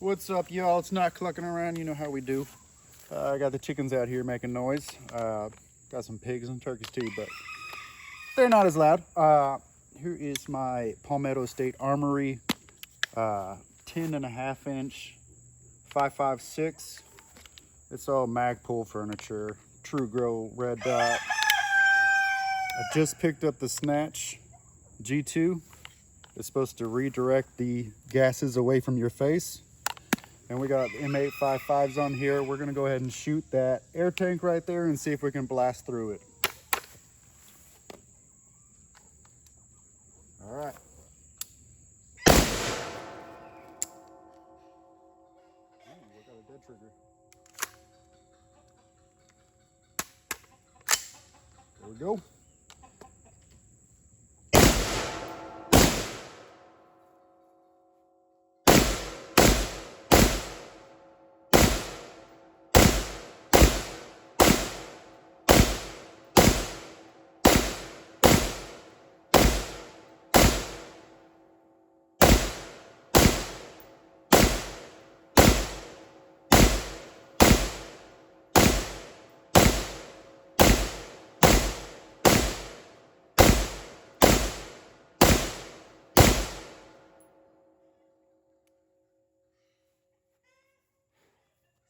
What's up, y'all? It's not clucking around. You know how we do. I got the chickens out here making noise. Got some pigs and turkeys too, but they're not as loud. Here is my Palmetto State Armory 10.5 inch 5.56. It's all Magpul furniture, True Grow red dot. I just picked up the SN-ACH G2. It's supposed to redirect the gases away from your face. And we got M855s on here. We're gonna go ahead and shoot that air tank right there and see if we can blast through it. All right. Ooh, we got a dead trigger. There we go.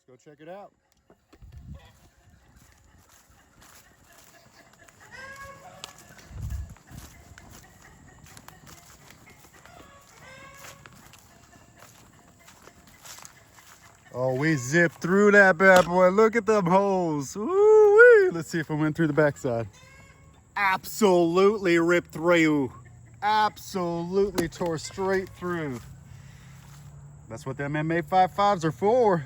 Let's go check it out. Oh, we zipped through that bad boy. Look at them holes. Woo-wee. Let's see if I went through the backside. Absolutely ripped through. Absolutely tore straight through. That's what them M855s are for.